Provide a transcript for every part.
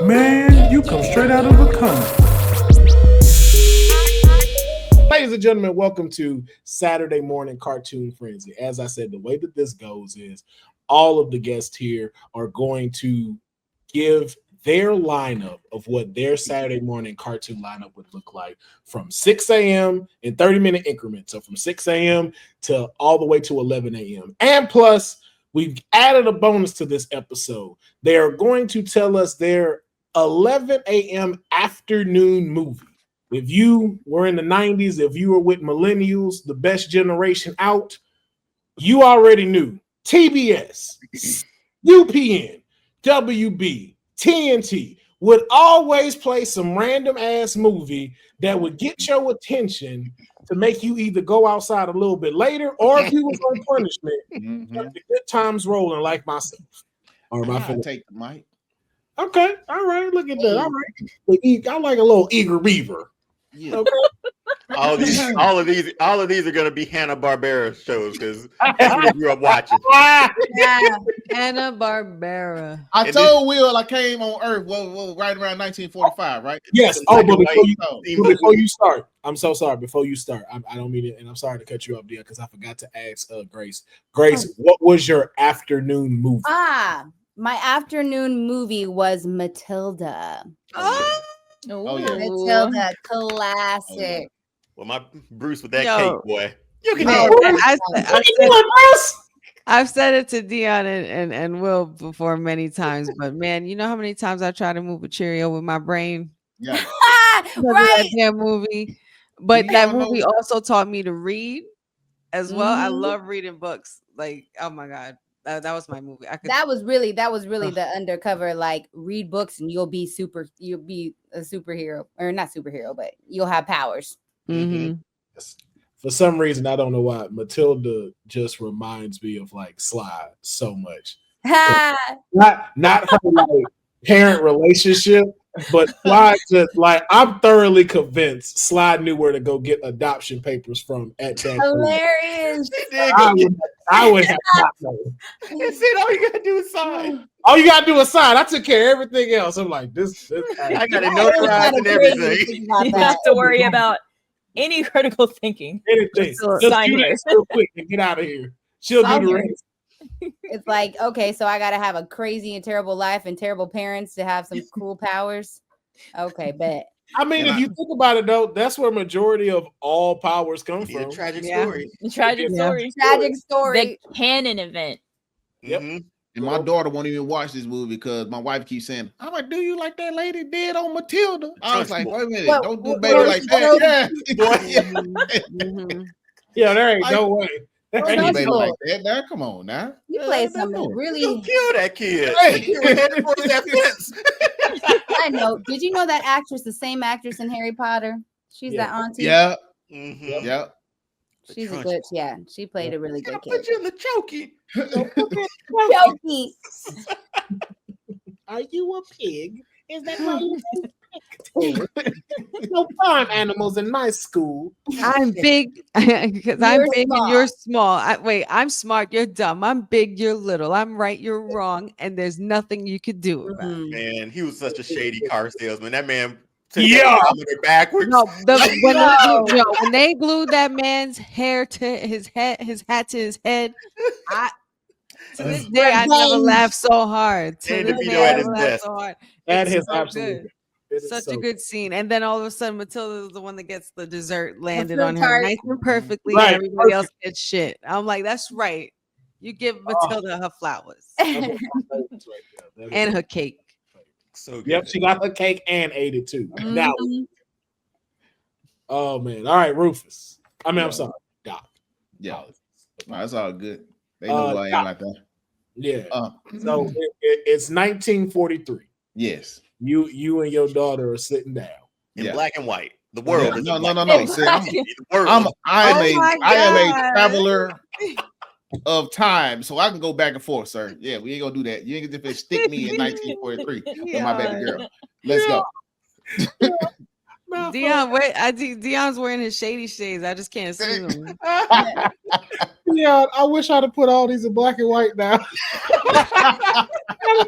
Man, you come straight out of a coma. Ladies and gentlemen, welcome to Saturday Morning Cartoon Frenzy. As I said, the way that this goes is all of the guests here are going to give their lineup of what their Saturday morning cartoon lineup would look like from 6 a.m. in 30-minute increments. So from 6 a.m. to all the way to 11 a.m. And plus, we've added a bonus to this episode. They are going to tell us their 11 a.m. afternoon movie. If you were in the 90s, if you were with millennials, the best generation out, you already knew TBS, UPN, WB, TNT would always play some random ass movie that would get your attention to make you either go outside a little bit later or if you was on punishment, the good times rolling like myself. Or my I'll take the mic. Okay, all right, look at that. All right, I like a little eager beaver. Yeah. Okay. All of these are going to be Hanna-Barbera shows because that's what we grew up watching. Yeah, Hanna-Barbera. I told Will I came on Earth right around 1945, right? Yes. Black But and before you start, I'm so sorry. Before you start, I don't mean it, and I'm sorry to cut you off, dear, because I forgot to ask Grace. Grace, what was your afternoon movie? My afternoon movie was Matilda. Oh, yeah. Matilda, classic. Well, my Bruce with that cake, boy. You can I've said it to Deonne and Will before many times, but man, you know how many times I try to move a Cheerio with my brain? Yeah. Right. That damn movie. But that movie also taught me to read as well. I love reading books. Like, oh my God. That was my movie. That was really the undercover, like, read books and you'll be a superhero, or not superhero, but you'll have powers. Mm-hmm. For some reason, I don't know why, Matilda just reminds me of like Sly so much. Not her like parent relationship, but Sly just like I'm thoroughly convinced Sly knew where to go get adoption papers from at that Hilarious. I would have not known. He said, all you gotta do is sign. All you gotta do is sign. I took care of everything else. I'm like, this I got to notarize and everything. You don't have to worry about any critical thinking. Anything. Just do this real quick and get out of here. She'll do the rest. It's like, okay, so I gotta have a crazy and terrible life and terrible parents to have some cool powers. Okay, bet. I mean, if you think about it, though, that's where majority of all powers come from. Tragic story. Tragic story. Tragic story. The canon event. Yep. And my daughter won't even watch this movie because my wife keeps saying, I'm like, do you like that lady did on Matilda? I was like, wait a minute, don't do baby like that. Yeah, there ain't no way. Baby like that. Now, come on now. You play something really. Kill that kid. I know. Did you know that actress, the same actress in Harry Potter? She's that auntie. Yeah. Mm-hmm. Yeah. She's a good. Yeah, she played a really good Put character. you in the chokey. Jokey. Are you a pig? Is that why you no farm animals in my school? I'm big because I'm big small. and you're small. I'm smart, you're dumb. I'm big, you're little. I'm right, you're wrong, and there's nothing you could do about it. Man, he was such a shady car salesman. That man took that backwards. No, when they glued that man's hair to his head, his hat to his head, to this day I never laughed so hard. To this day, I never laughed so hard. That is so absolutely such a good scene. And then all of a sudden, Matilda is the one that gets the dessert landed on her nice and perfectly, and everybody else gets shit. I'm like, that's right. You give Matilda her flowers and her cake. So good. Yep, she got her cake and ate it too. Now, oh man! All right, Rufus. I'm sorry, Doc. Yeah, that's all good. They know who I am like that. Yeah. So it's 1943. Yes. You and your daughter are sitting down in black and white. The world. No. See, I am a traveler of time, so I can go back and forth, sir. Yeah, we ain't gonna do that. You ain't gonna stick me in 1943 with my baby girl. Let's go. Deonne, wait, Deonne's wearing his shady shades. I just can't see them. Yeah, I wish I'd have put all these in black and white now.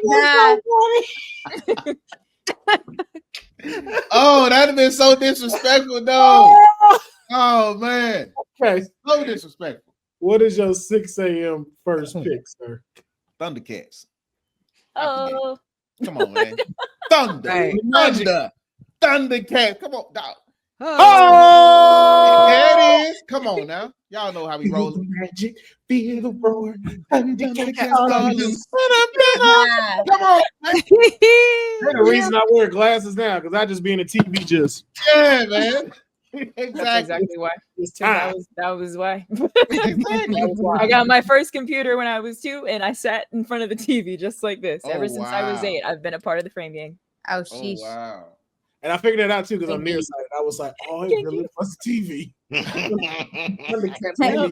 Nah. Oh, that'd have been so disrespectful, though. Oh man. Okay. So disrespectful. What is your 6 a.m. first pick, sir? Thundercats. Oh, Come on, man. Thunder. Right. Thunder. Thundercats. Come on, dog. Oh! There it is. Come on now. Y'all know how we roll. Magic, feel the roar. Thundercats All are loose. loose. Nah. Come on. That's the reason I wear glasses now, because I just be in the TV just. Yeah, man. that's Exactly. exactly why. time. That was why. Exactly. I got my first computer when I was 2, and I sat in front of the TV just like this. Oh, Ever since I was wow. 8, I've been a part of the frame gang. Oh, Oh, sheesh. wow. And I figured it out too because I'm nearsighted. I was like, oh, it really was TV.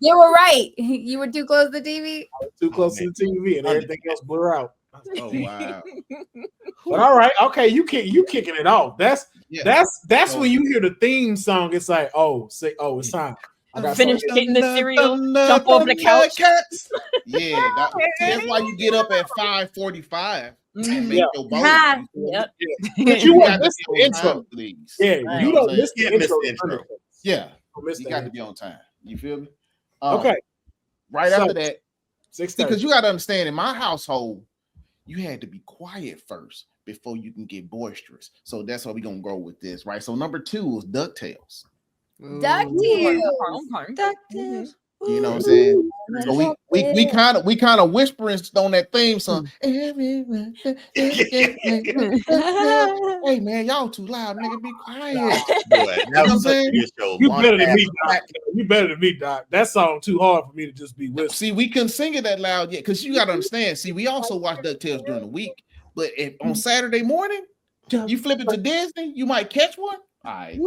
You were right. You were too close to the TV. Too close to the TV and everything else blur out. Oh, wow. But all right, okay, you kicking it off. That's when you hear the theme song. It's like, it's time. I got Finish something. getting the cereal, jump over the couch. Yeah, that's why you get up at 5:45 and make your bowl. Yep. But you won't miss the intro. Please. Yeah, you don't miss the intro. Yeah, Don't miss you that. got to be on time. You feel me? Okay. Right So, after that, 6:30. because you got to understand, in my household, you had to be quiet first before you can get boisterous. So that's why we're gonna go with this, right? So number 2 was DuckTales. DuckTales. DuckTales. You know what I'm saying? So we kind of whispering on that theme song. Hey man, y'all too loud, nigga. Be quiet. You better than me, Doc. You better than me, Doc. That song too hard for me to just be whispering. See, we couldn't sing it that loud yet, because you got to understand. See, we also watch DuckTales during the week, but if on Saturday morning you flip it to Disney, you might catch one. All right,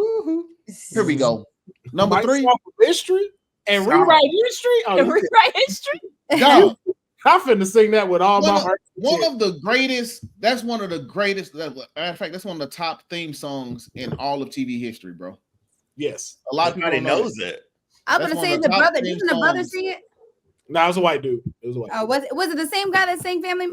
here we go. Number 3, history and rewrite history. Rewrite history. Dog. I'm finna sing that with all my heart. One of the greatest. That's one of the greatest. Matter of fact, that's one of the top theme songs in all of TV history, bro. Yes, a lot of people knows it. I'm gonna say the brother. Didn't the brother sing it? No, it was a white dude. It was a white. Oh, was it the same guy that sang Family?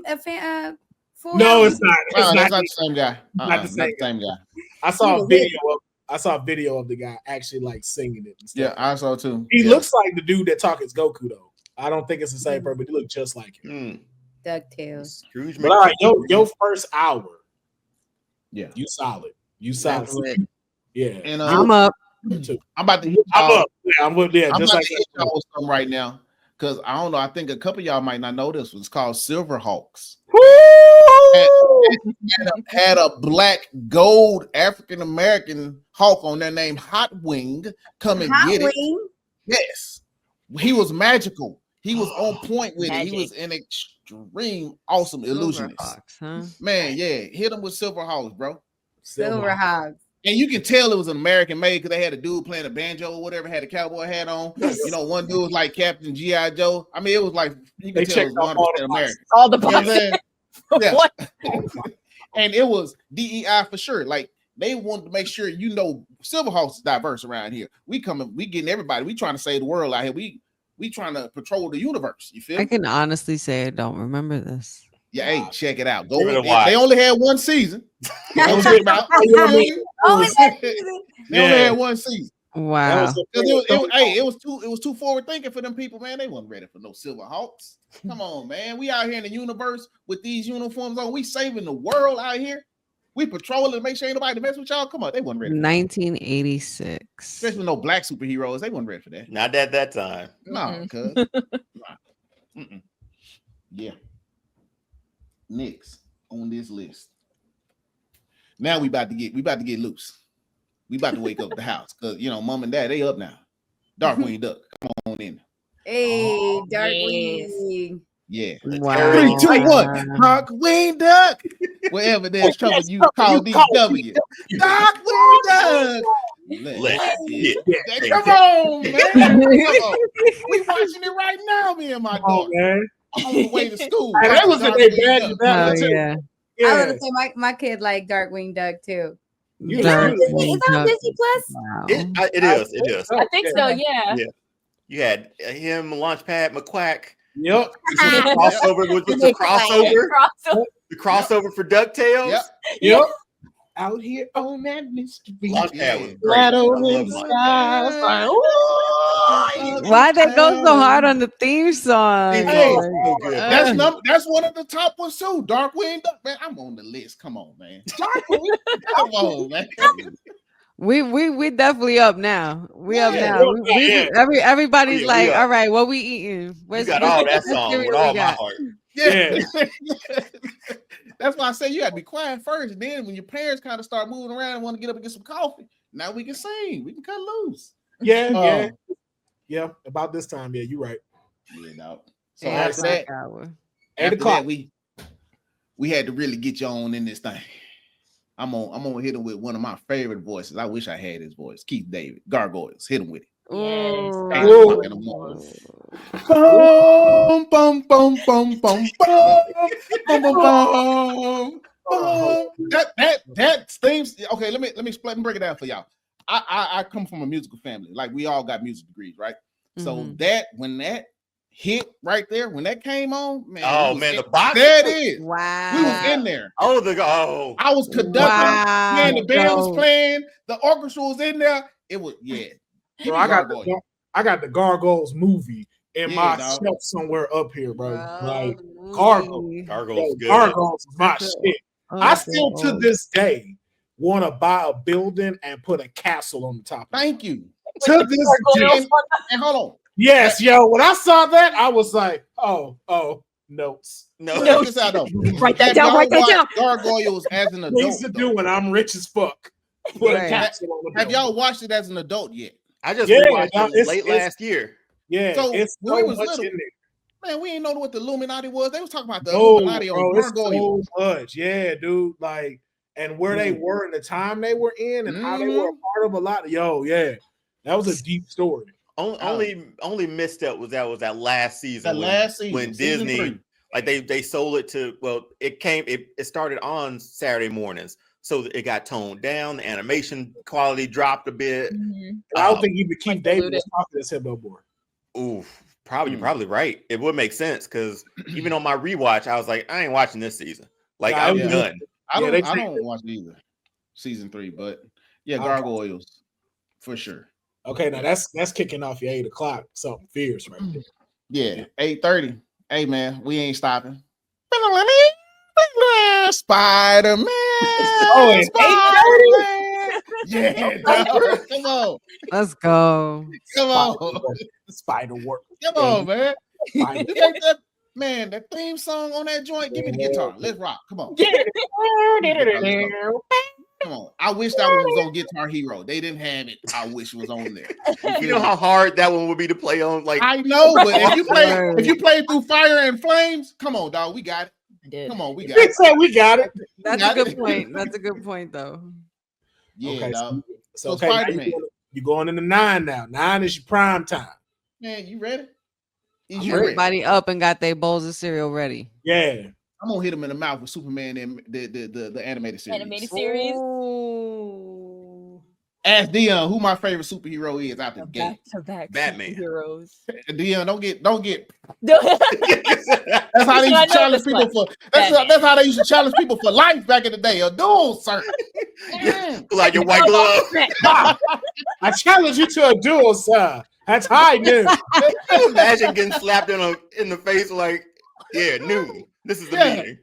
No, it's not. That's not the same guy. Not the same guy. I saw a video of the guy actually like singing it. Yeah, I saw too. He looks like the dude that talks Goku though. I don't think it's the same person, but he looked just like him. DuckTales. But all right, your first hour. Yeah, you solid. You solid. Yeah, and I'm up. I'm about to hit. I'm up. Yeah, I'm up. Yeah, I'm just about like to hit y'all with something right now, because I don't know. I think a couple of y'all might not know this. It's called Silverhawks. Had a black gold African American hawk on there named Hot Wing. Come and get it. Yes, he was magical. He was on point with it. He was an extreme awesome illusionist. Man, yeah, hit him with Silverhawks, bro. Silverhawks. And you can tell it was an American made because they had a dude playing a banjo or whatever, had a cowboy hat on. You know, one dude was like Captain G.I. Joe. I mean, it was like you can tell it was 100% American. All the boxes. Yeah. And it was DEI for sure. Like they wanted to make sure Silverhawks is diverse around here. We getting everybody. We trying to save the world out here. We trying to patrol the universe. You feel? I can honestly say I don't remember this. Yeah, hey, check it out. Go. They only had one season. They only had one season. Wow. It was too forward thinking for them people, man. They wasn't ready for no Silverhawks. Come on, man. We out here in the universe with these uniforms on. We saving the world out here. We patrolling to make sure ain't nobody mess with y'all. Come on, they wasn't ready. 1986. Especially no black superheroes. They wasn't ready for that. Not at that time. No, cuz. Yeah. Next on this list. Now we about to get loose. We about to wake up the house because mom and dad, they up now. Darkwing Duck, come on in. Hey, Darkwing. Yeah. Wow. 3, 2, 1. Darkwing Duck. Wherever there's trouble, you call DW. Darkwing Duck. Come on, man. We watching it right now, me and my daughter. Man. I'm on the way to school. That was a day bad. Yeah. I was gonna say my kid like Darkwing Duck too. You- Is that on you- Disney? Is that on Disney Plus? Wow. It is. I think so. Yeah. Yeah. Yeah. You had him, Launchpad McQuack. Yep. Crossover was the crossover. Crossover. The crossover for DuckTales. Yep. Yep. Out here on that mystery. Launchpad was great. Shadow I in love the Launchpad. sky. It's like, ooh. Why they go so hard on the theme song? Theme Hey, song was so good. That's one of the top ones too. Darkwing Duck, man. I'm on the list. Come on, man. Darkwing. Come on, man. We definitely up now. We up Yeah. now. Everybody's We like, up. all right, what we eating? You Where's got all that what song cereal with we all my got? heart. Yeah. That's why I say you gotta be quiet first. And then when your parents kind of start moving around and want to get up and get some coffee, now we can sing. We can cut loose. Yeah. Yeah. About this time, yeah, you're right. Yeah, dog. So Yeah, after that, hour. 8 after o'clock. that, we had to really get you on in this thing. I'm gonna hit him with one of my favorite voices. I wish I had his voice. Keith David, Gargoyles. Hit him with it. Yes. Ooh. Eight o'clock in the morning. Boom, boom, boom, boom, boom, boom, boom, boom, boom. That seems okay. Let me explain, break it down for y'all. I come from a musical family. Like we all got music degrees, right? So when that hit right there, when that came on, man. Oh man, the box. There it is. Wow. We was in there. Oh, I was conducting. Wow. Man, the band was Dope. playing. The orchestra was in there. It was Bro, I got the Gargoyles movie in Yeah, my dog. shelf somewhere up here, bro. Like Gargoyle. Gargoyles good. Gargoyles is my shit. I Okay. still to this day want to buy a building and put a castle on the top. Of it. Thank you. To this day. And hold on. Yes, yo. When I saw that, I was like, oh, notes. No, Check this out though. Write that Have down. y'all Write that down. watched Gargoyles as an Things adult. to though? do when I'm rich as fuck. Put a Right. castle on the Have building. y'all watched it as an adult yet? I just Yeah, rewatched dog, it it's- late it's- last year. Yeah, So, it's when so we was much little, in there. Man, we ain't know what the Illuminati was. They was talking about the No, Illuminati bro, on it's Gargoyles. so much. Yeah, dude. Like, and where they were and the time they were in and how they were a part of a lot. Yeah. That was a deep story. Only misstep was that last season. When season Disney 3. like they sold it to it started on Saturday mornings, so it got toned down. The animation quality dropped a bit. I don't think even Keith David was talking to him no more. Ooh, you're probably right. It would make sense because even on my rewatch, I was like, I ain't watching this season. Like I'm done. I don't watch it either. Season 3, but yeah, Gargoyles for sure. Okay, now that's kicking off your 8 o'clock. Something fierce right there. Yeah, 8:30. Hey man, we ain't stopping. Spider-Man. Oh, it's 8:30. Yeah, dog. Come on. Let's go. Come on. Spider work. Come on, man. Spider- You think that man, that theme song on that joint? Give me the guitar. Let's rock. Come on. Come on. I wish that one was on Guitar Hero. They didn't have it. I wish it was on there. You know how hard that one would be to play on. Like I know, but if you play through Fire and Flames, come on, dog. We got it. Come on, we got He it. said we got it. That's a good point. That's a good point, though. Yeah, Okay, dog. So So okay, Spider-Man. you're going into 9 now. 9 is your prime time. Man, you ready? Everybody up and got their bowls of cereal ready. Yeah. I'm gonna hit him in the mouth with Superman and the animated series. Animated series. Ooh. Ask Deonne who my favorite superhero is out the gate. Back-to-back Batman. heroes. Deonne, don't get. That's That's how they used to challenge people for. That's how they used to challenge people for life back in the day. A duel, sir. like your white glove. I challenge you to a duel, sir. That's high noon. Imagine getting slapped in the face like, yeah, noon. This is the meeting.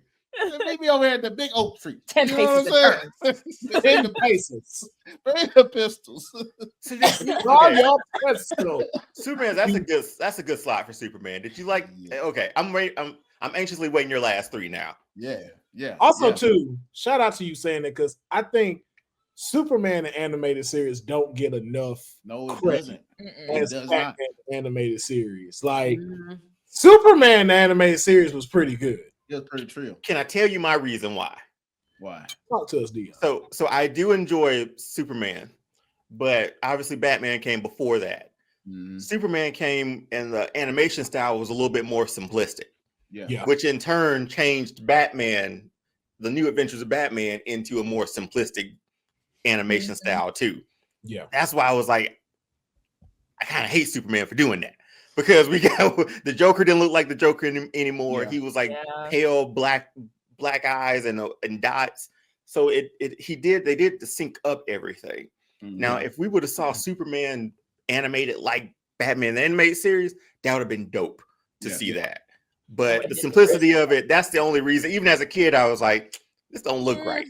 Meet me over here at the big oak tree. 10 You know paces what I'm saying? In the paces. Bring the pistols. All your pistols. Superman, that's a good slot for Superman. Did you like? Okay, I'm ready. I'm anxiously waiting your last 3 now. Yeah. Also, too, shout out to you saying that because I think Superman the animated series don't get enough. No, it credit doesn't. as It does Batman not. the animated series. Like Superman the animated series was pretty good. It was pretty trill. Can I tell you my reason why? Why? Talk to us, Deonne. So I do enjoy Superman, but obviously Batman came before that. Superman came and the animation style was a little bit more simplistic. Yeah. Which in turn changed Batman, the New Adventures of Batman, into a more simplistic animation style too. Yeah, that's why I was like, I kind of hate Superman for doing that, because we got the Joker didn't look like the Joker anymore. He was like pale black eyes and dots. So they did to sync up everything. Now, if we would have saw Superman animated like Batman the animated series, that would have been dope to see that. But the simplicity of it, that's the only reason. Even as a kid, I was like, this don't look right.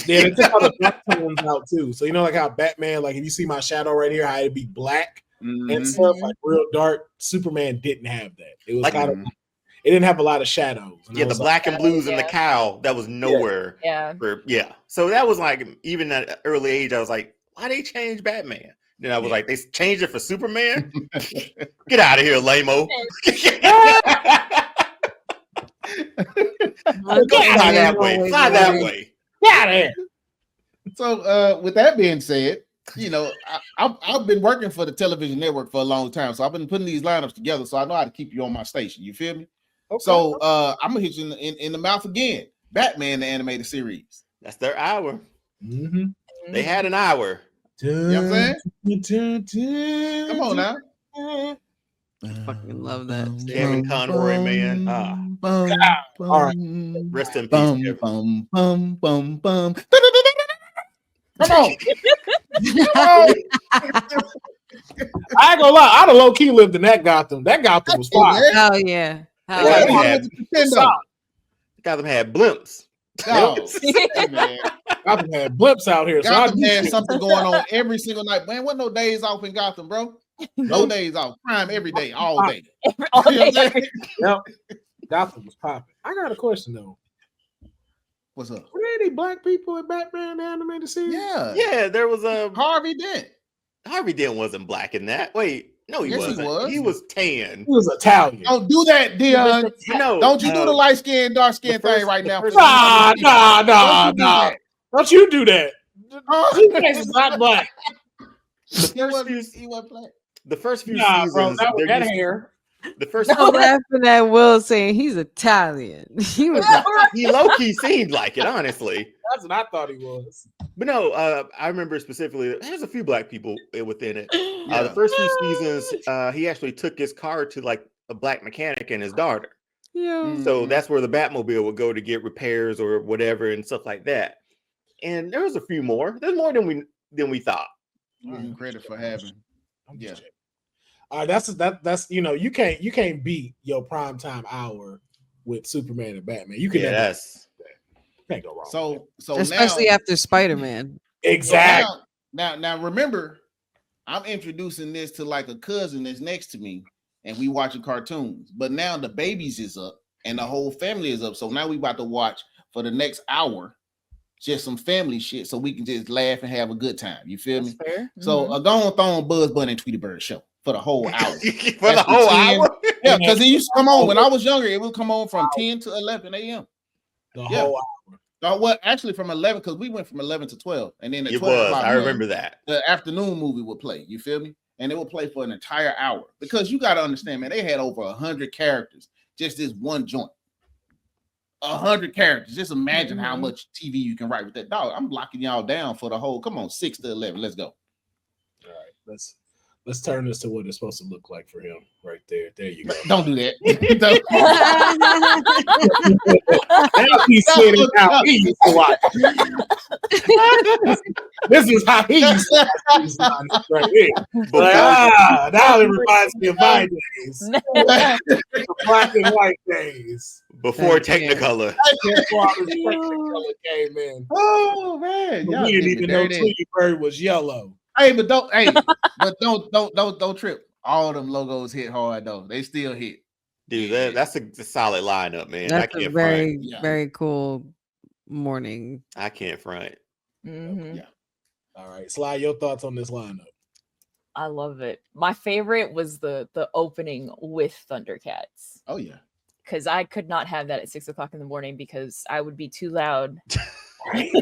Yeah, they took all the black tones out too. So you know, like how Batman, like if you see my shadow right here, how it'd be black and stuff, like real dark. Superman didn't have that. It was like, kind of, it didn't have a lot of shadows. And the black and blues and the cowl, that was nowhere. So that was like, even at an early age, I was like, why they change Batman? Then I was like, they changed it for Superman? Get out of here, lame-o. Fly that way. Fly that way. Get out of here. So with that being said, you know, I've been working for the television network for a long time. So I've been putting these lineups together. So I know how to keep you on my station. You feel me? Okay. So I'm going to hit you in the mouth again. Batman, the animated series. That's their hour. They had an hour. You know what I'm saying? Come on now. I fucking love that. Kevin Conroy, man. All right. Rest in peace. Come on. I ain't gonna lie, I'd have low key lived in that Gotham. That Gotham was fire. Oh yeah. Gotham had blimps. Gotham had blimps out here. Gotham had something going on every single night. Man, wasn't no days off in Gotham, bro. No days off. Crime every day, all day. Yep. Gotham was popping. I got a question though. What's up? Were there any black people in Batman the animated series? Yeah, there was a Harvey Dent. Harvey Dent wasn't black in that. Wait, no, he wasn't. He was tan. He was Italian. Don't do that, Deonne. No, don't you do the light skin, dark skin thing right now? Nah. Don't you do that? He's not black. He wasn't black. The first few seasons, that hair. The first I'm laughing at Will saying he's Italian. He was he low-key seemed like it, honestly. That's what I thought he was. But no, I remember specifically there's a few black people within it. The first few seasons, he actually took his car to like a black mechanic and his daughter. So that's where the Batmobile would go to get repairs or whatever and stuff like that. And there was a few more. There's more than we thought. Credit for having. All right, that's you know, you can't beat your primetime hour with Superman and Batman. You can can't go wrong. So especially now, after Spider-Man. Exactly. So now remember, I'm introducing this to like a cousin that's next to me, and we watching cartoons. But now the babies is up and the whole family is up. So now we about to watch for the next hour just some family shit, so we can just laugh and have a good time. You feel me? So go on, throw on Buzz Bunny and Tweety Bird show for the whole hour. For the whole hour? Yeah, because it used to come on when I was younger. It would come on from 10 to 11 a.m. The whole hour. Well, actually from 11, because we went from 11 to 12, and then at 12 o'clock, I remember that the afternoon movie would play. You feel me? And it would play for an entire hour, because you got to understand, man, they had over 100 characters, just this one joint. 100 characters. Just imagine how much TV you can write with that. Dog, I'm locking y'all down for the whole. Come on, 6 to 11. Let's go. All right, let's turn this to what it's supposed to look like for him right there. There you go. Don't do that. Now he's sitting how he used to watch. This is how he used to watch right here. Now it reminds me of my days. The black and white days. Technicolor Before Technicolor came in. Oh man, we didn't even know Tweety Bird was yellow. Hey, but don't trip. All of them logos hit hard though. They still hit. Dude, that's a solid lineup, man. That's a very cool morning. I can't front. Yeah. All right, Sly, your thoughts on this lineup? I love it. My favorite was the opening with Thundercats. Oh yeah. Because I could not have that at 6 o'clock in the morning because I would be too loud. Right.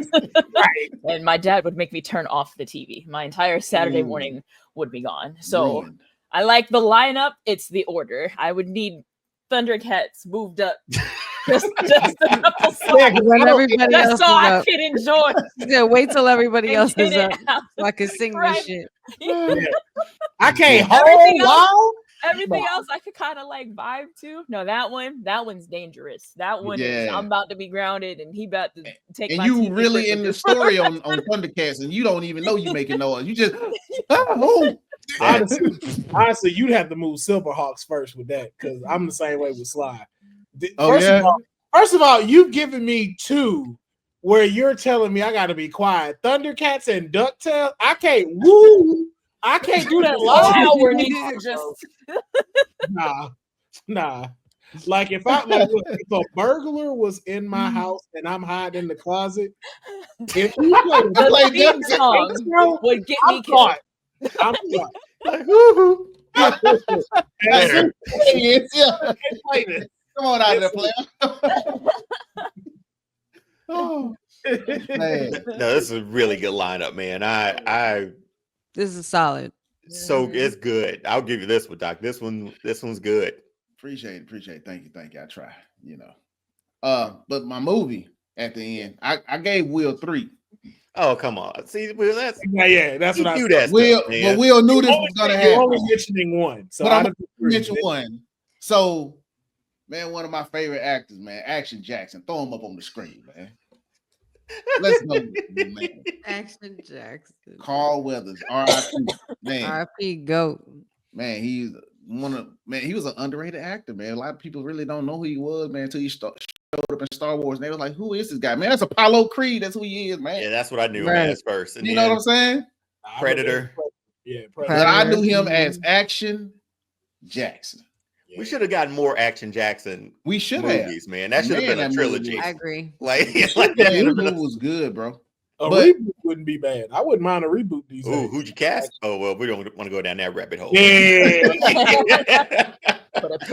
And my dad would make me turn off the TV. My entire Saturday morning would be gone. So I like the lineup. It's the order. I would need Thundercats moved up just a couple Yeah, when everybody just else so is I up. can enjoy. Yeah, wait till everybody And else get is it up out. so I can sing Right. this shit. Yeah. I can't Everything hold on. Everything else I could kind of like vibe to. No, that one's dangerous. That one is Yeah. I'm about to be you and he about to take And my you TV really trip in with the this. story on Thundercats, and you don't even know you making noise. You just oh. Honestly, you'd have to move Silverhawks first with that because I'm the same way with Sly. Oh, First of all, you've given me two where you're telling me I got to be quiet. Thundercats and DuckTales. I can't woo. I can't do that Howard loud. needs to just Nah. Like if if a burglar was in my house and I'm hiding in the closet, if you the theme song would get me killed. I'm caught. Like, woo-hoo. Come on out of there, player. Oh, man. No, this is a really good lineup, man. This is solid. So it's good. I'll give you this one, Doc. This one's good. Appreciate it. Thank you. I try, But my movie at the end, I gave Will 3. Oh, come on. See, Will, that's what I said. Will knew this was gonna happen. You're only mentioning one, so but I'm gonna mention one. So, man, one of my favorite actors, man, Action Jackson. Throw him up on the screen, man. Let's go, man. Action Jackson. Carl Weathers, R.I.P. Man, R.I.P. GOAT. Man, he was an underrated actor, man. A lot of people really don't know who he was, man, until he showed up in Star Wars. And they was like, "Who is this guy, man? That's Apollo Creed. That's who he is, man." Yeah, that's what I knew him as first. And you know what I'm saying? Predator. Yeah, Predator. But I knew him as Action Jackson. We should have gotten more Action Jackson. We should movies, have, man. That should have been a trilogy. I agree. Like that movie was good, bro. Reboot wouldn't be bad. I wouldn't mind a reboot these days. Ooh, who'd you cast? Oh well, we don't want to go down that rabbit hole. Yeah.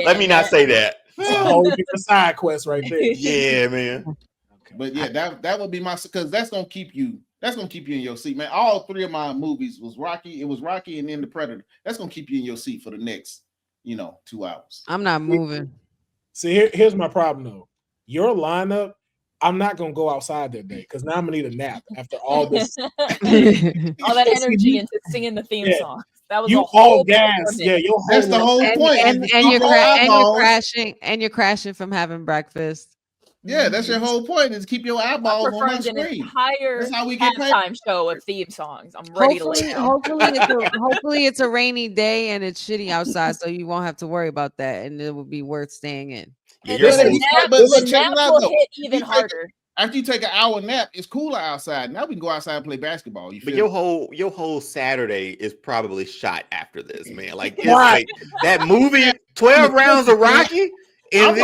Let me not say that. It's a whole different side quest right there. Yeah, man. Okay. But yeah, that would be my, because that's gonna keep you in your seat, man. All three of my movies was Rocky. It was Rocky and then the Predator. That's gonna keep you in your seat for the next, 2 hours. I'm not moving. See, here's my problem though. Your lineup, I'm not gonna go outside that day because now I'm gonna need a nap after all this. All that energy into singing the theme song. That was you all gas. Yeah, that's the whole point. And you're crashing from having breakfast. Yeah, that's your whole point, is keep your eyeballs on my screen. An entire that's how we get halftime show of theme songs. I'm ready to lay down. Hopefully it's a rainy day and it's shitty outside, so you won't have to worry about that, and it will be worth staying in. Yeah, the nap will hit even harder. After you take an hour nap, it's cooler outside. Now we can go outside and play basketball. But your whole Saturday is probably shot after this, man. Like, it's like that movie, 12 rounds of Rocky. And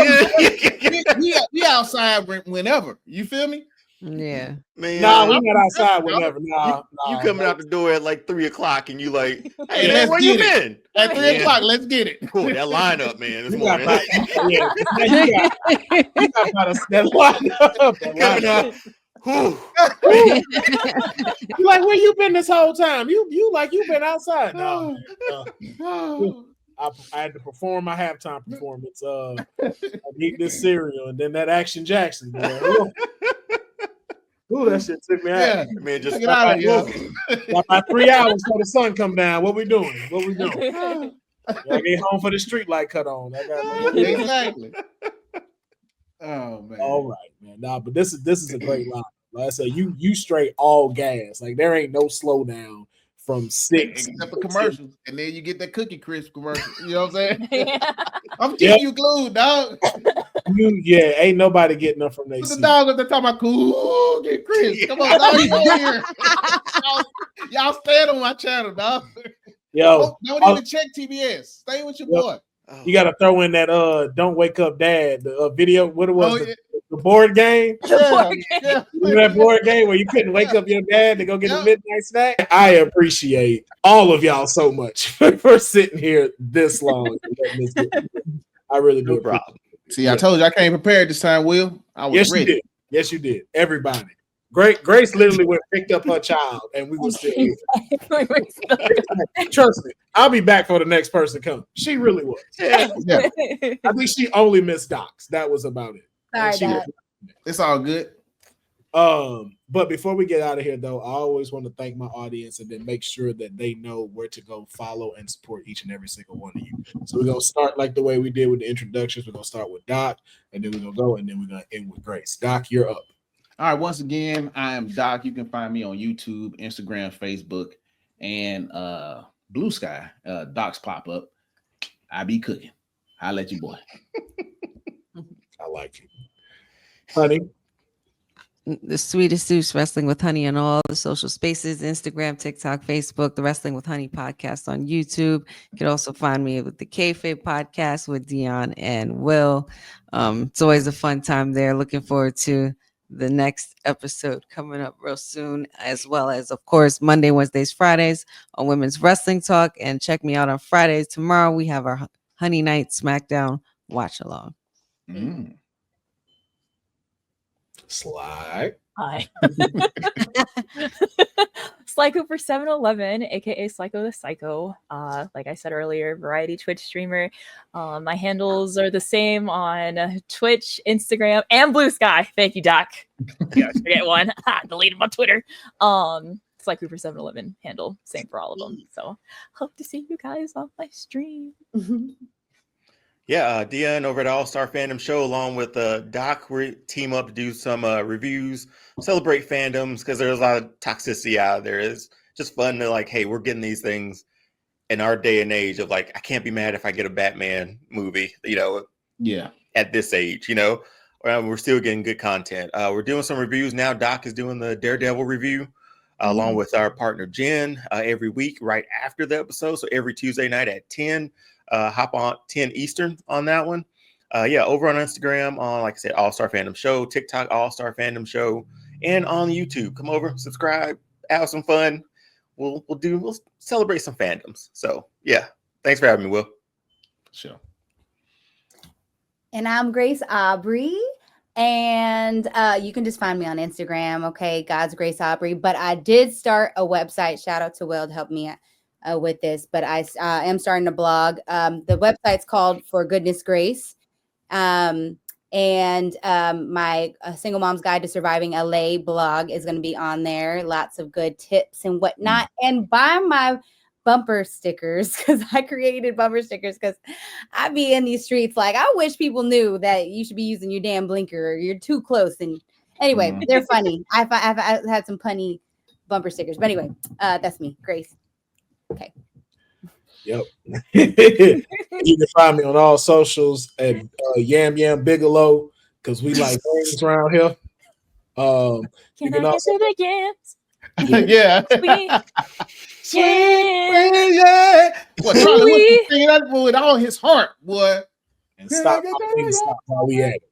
we outside whenever. You feel me? Yeah. Man. Nah, we not outside whenever. You coming out the door at like 3:00 and you like, hey, man, man, where you been? At 3:00, let's get it. Cool, that lineup, man. This morning. You got about that lineup. You like, where you been this whole time? You like you been outside? No. I had to perform my halftime performance. I need this cereal and then that Action Jackson. Ooh, that shit took me out. Yeah, man, just get out of here. Got about 3 hours before the sun come down. What we doing? I get home for the street light cut on. Exactly. Oh man. All right, man. Nah, but this is a great line. Like I said, you straight all gas. Like there ain't no slowdown from 6 except for commercials, and then you get that Cookie Crisp commercial. You know what I'm saying? I'm keeping you glued, dog. Ain't nobody getting them from they. The dog is talking about cool, get Crisp. Come on, dog, you here. Y'all stay on my channel, dog. Yo, don't even check TBS. Stay with your boy. You got to throw in that "Don't Wake Up, Dad" the video. What it was, the board game. Yeah. Remember that board game where you couldn't wake up your dad to go get a midnight snack? I appreciate all of y'all so much for sitting here this long. I really do. No problem. See, I told you I came prepared this time, Will. I was ready. Yes, you did. Everybody. Grace literally went picked up her child, and we were still here. Trust me, I'll be back for the next person come. She really was. Yeah. I think she only missed Docs. That was about it. Sorry, it's all good. But before we get out of here, though, I always want to thank my audience and then make sure that they know where to go follow and support each and every single one of you. So we're gonna start like the way we did with the introductions. We're gonna start with Doc, and then we're gonna go, and then we're gonna end with Grace. Doc, you're up. All right. Once again, I am Doc. You can find me on YouTube, Instagram, Facebook, and Blue Sky. Doc's pop up. I be cooking. I'll let you boy. I like you, honey. The Sweetest Soups Wrestling with Honey on all the social spaces, Instagram, TikTok, Facebook, the Wrestling with Honey podcast on YouTube. You can also find me with the Kayfabe podcast with Deonne and Will. It's always a fun time there. Looking forward to the next episode coming up real soon, as well as, of course, Monday, Wednesdays, Fridays on Women's Wrestling Talk. And check me out on Fridays. Tomorrow we have our Honey Night SmackDown watch along. Sly. Hi. Slycooper 711, aka Slyco the Psycho. Like I said earlier, variety Twitch streamer. My handles are the same on Twitch, Instagram, and Blue Sky. Thank you, Doc. Yeah, forget one. Deleted my Twitter. Slycooper 711 handle, same for all of them. So hope to see you guys on my stream. Yeah, Deonne over at All Star Fandom Show, along with Doc, we team up to do some reviews, celebrate fandoms, because there's a lot of toxicity out there. It's just fun to like, hey, we're getting these things in our day and age of like, I can't be mad if I get a Batman movie, at this age, we're still getting good content. We're doing some reviews now. Doc is doing the Daredevil review along with our partner Jen every week right after the episode. So every Tuesday night at 10. Hop on 10 Eastern on that one. Over on Instagram on, like I said, All Star Fandom Show, TikTok, All Star Fandom Show, and on YouTube. Come over, subscribe, have some fun. We'll celebrate some fandoms. So yeah, thanks for having me, Will. Sure. And I'm Grace Aubry. And you can just find me on Instagram, okay? God's Grace Aubry. But I did start a website. Shout out to Will to help me with this, but I am starting a blog. The website's called For Goodness Grace. My Single Mom's Guide to Surviving LA blog is going to be on there. Lots of good tips and whatnot. And buy my bumper stickers, because I created bumper stickers because I be in these streets like, I wish people knew that you should be using your damn blinker or you're too close. And anyway, they're funny. I've had some punny bumper stickers. But anyway, that's me, Grace. Okay. Yep. You can find me on all socials at Yam Yam Bigelow, because we like things around here. Can I also get the yams? Yeah. Sweet. Yeah. What Charlie was singing that with all his heart, boy. And stop while we at it.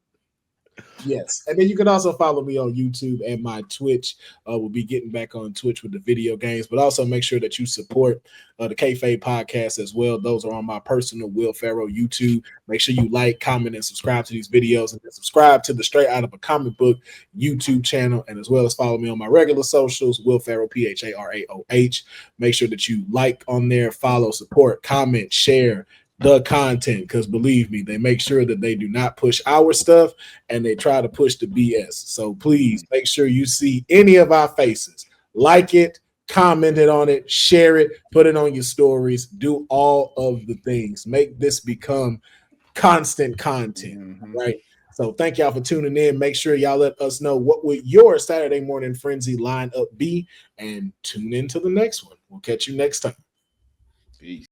Yes. And then you can also follow me on YouTube and my Twitch. We'll be getting back on Twitch with the video games, but also make sure that you support the Kayfabe podcast as well. Those are on my personal Will Pharaoh YouTube. Make sure you like, comment, and subscribe to these videos, and then subscribe to the Straight Out of a Comic Book YouTube channel, and as well as follow me on my regular socials, Will Pharaoh, Pharaoh. Make sure that you like on there, follow, support, comment, share the content, because believe me, they make sure that they do not push our stuff and they try to push the BS. So please make sure you see any of our faces, like it, comment it on it, share it, put it on your stories, do all of the things. Make this become constant content, right? So thank y'all for tuning in. Make sure y'all let us know what would your Saturday morning frenzy lineup be, and tune into the next one. We'll catch you next time. Peace.